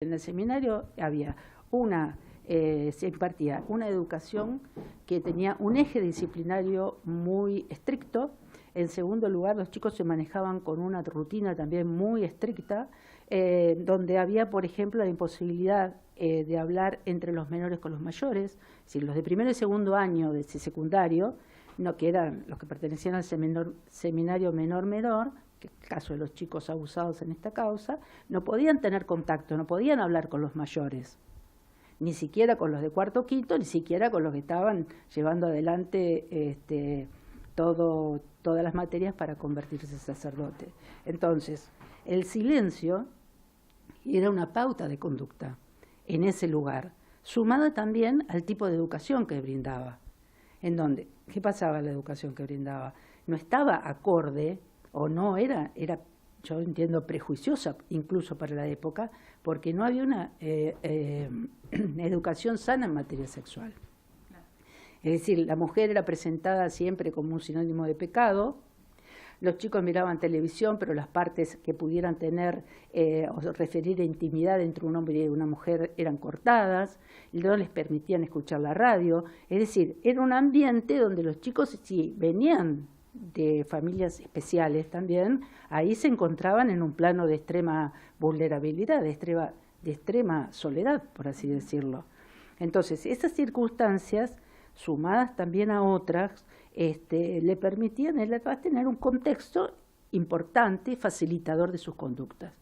En el seminario había se impartía una educación que tenía un eje disciplinario muy estricto. En segundo lugar, los chicos se manejaban con una rutina también muy estricta, donde había, por ejemplo, la imposibilidad de hablar entre los menores con los mayores. Es decir, los de primero y segundo año de ese secundario, no, que eran los que pertenecían al seminario menor, que es el caso de los chicos abusados en esta causa, no podían tener contacto, no podían hablar con los mayores, ni siquiera con los de cuarto o quinto, ni siquiera con los que estaban llevando adelante todas las materias para convertirse en sacerdote. Entonces, el silencio era una pauta de conducta en ese lugar, sumada también al tipo de educación que brindaba. En donde, ¿qué pasaba en la educación que brindaba? No estaba acorde, o no era, yo entiendo, prejuiciosa incluso para la época, porque no había una educación sana en materia sexual. Es decir, la mujer era presentada siempre como un sinónimo de pecado. Los chicos miraban televisión, pero las partes que pudieran tener o referir a intimidad entre un hombre y una mujer eran cortadas, y no les permitían escuchar la radio. Es decir, era un ambiente donde los chicos, si venían de familias especiales también, ahí se encontraban en un plano de extrema vulnerabilidad, de extrema soledad, por así decirlo. Entonces, esas circunstancias, sumadas también a otras, le permitían a él tener un contexto importante y facilitador de sus conductas.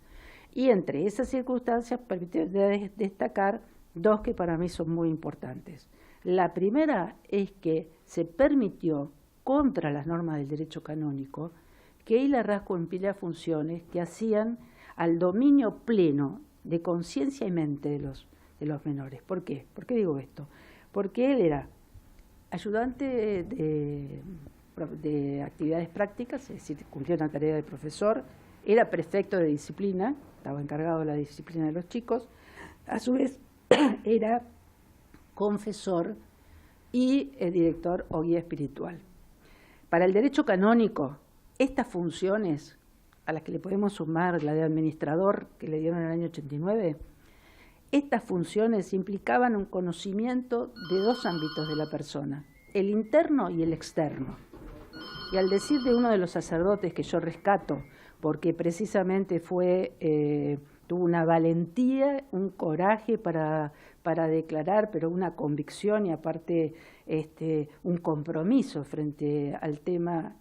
Y entre esas circunstancias permite destacar dos que para mí son muy importantes. La primera es que se permitió, contra las normas del derecho canónico, que Hilarraz cumpliera funciones que hacían al dominio pleno de conciencia y mente de los menores. ¿Por qué? ¿Por qué digo esto? Porque él era ayudante de actividades prácticas, es decir, cumplía una tarea de profesor, era prefecto de disciplina, estaba encargado de la disciplina de los chicos, a su vez era confesor y director o guía espiritual. Para el derecho canónico, estas funciones, a las que le podemos sumar la de administrador que le dieron en el año 89, estas funciones implicaban un conocimiento de dos ámbitos de la persona, el interno y el externo. Y al decir de uno de los sacerdotes que yo rescato, porque precisamente tuvo una valentía, un coraje para declarar, pero una convicción y aparte un compromiso frente al tema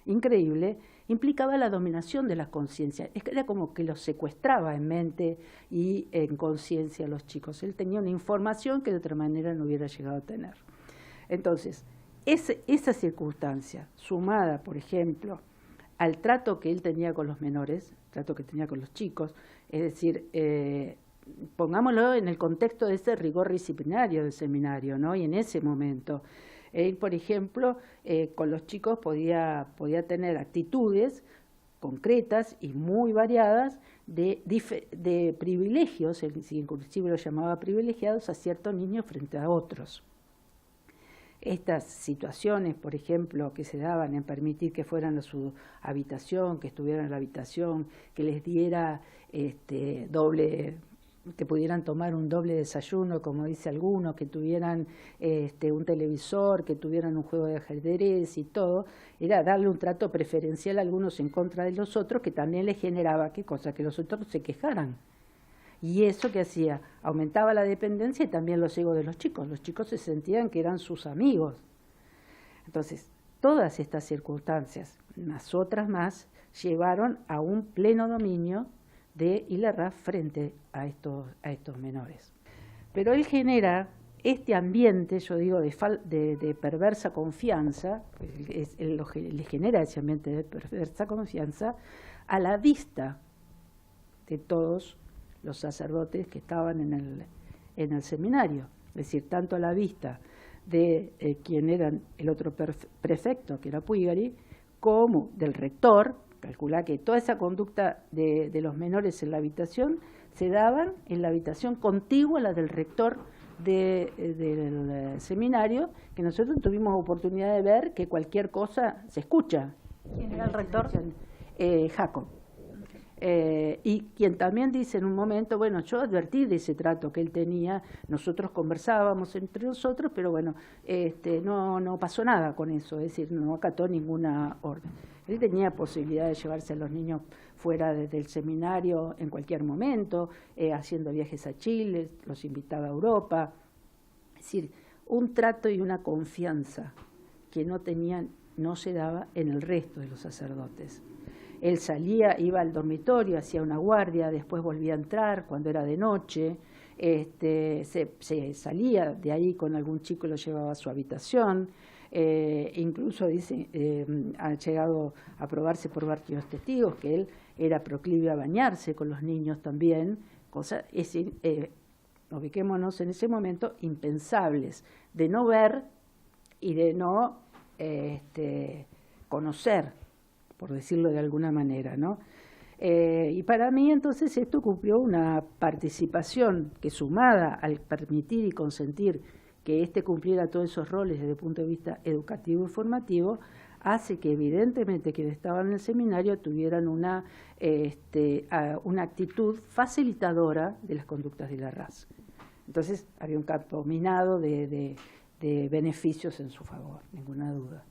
increíble, implicaba la dominación de la conciencia. Era como que los secuestraba en mente y en conciencia a los chicos. Él tenía una información que de otra manera no hubiera llegado a tener. Entonces, esa circunstancia, sumada, por ejemplo, al trato que él tenía con los menores, trato que tenía con los chicos, es decir, pongámoslo en el contexto de ese rigor disciplinario del seminario, ¿no? Y en ese momento, él, por ejemplo, con los chicos podía tener actitudes concretas y muy variadas de privilegios, inclusive lo llamaba privilegiados a ciertos niños frente a otros. Estas situaciones, por ejemplo, que se daban en permitir que fueran a su habitación, que estuvieran en la habitación, que les diera que pudieran tomar un doble desayuno, como dice alguno, que tuvieran un televisor, que tuvieran un juego de ajedrez y todo, era darle un trato preferencial a algunos en contra de los otros, que también les generaba, ¿qué cosa? Que los otros se quejaran. Y eso que hacía, aumentaba la dependencia y también los egos de los chicos. Los chicos se sentían que eran sus amigos. Entonces, todas estas circunstancias, más otras más, llevaron a un pleno dominio de Hilarraz frente a estos menores. Pero él genera este ambiente, yo digo, de perversa confianza, le genera ese ambiente de perversa confianza a la vista de todos los sacerdotes que estaban en el seminario, es decir, tanto a la vista de quien era el otro prefecto, que era Puigari, como del rector. Calculá que toda esa conducta de los menores en la habitación se daban en la habitación contigua a la del rector del seminario, que nosotros tuvimos oportunidad de ver que cualquier cosa se escucha. ¿Quién era el rector? Jacob. Y quien también dice en un momento, bueno, yo advertí de ese trato que él tenía, nosotros conversábamos entre nosotros, pero bueno, no pasó nada con eso, es decir, no acató ninguna orden. Él tenía posibilidad de llevarse a los niños fuera del seminario en cualquier momento, haciendo viajes a Chile, los invitaba a Europa. Es decir, un trato y una confianza que no se daba en el resto de los sacerdotes. Él salía, iba al dormitorio, hacía una guardia, después volvía a entrar cuando era de noche, se salía de ahí con algún chico y lo llevaba a su habitación. Incluso dice, ha llegado a probarse por varios testigos que él era proclive a bañarse con los niños también, cosas, ubiquémonos en ese momento, impensables, de no ver y de no conocer, por decirlo de alguna manera, ¿no? Y para mí entonces esto cumplió una participación que, sumada al permitir y consentir que cumpliera todos esos roles desde el punto de vista educativo y formativo, hace que evidentemente quienes estaban en el seminario tuvieran una actitud facilitadora de las conductas de la raza. Entonces había un campo minado de beneficios en su favor, ninguna duda.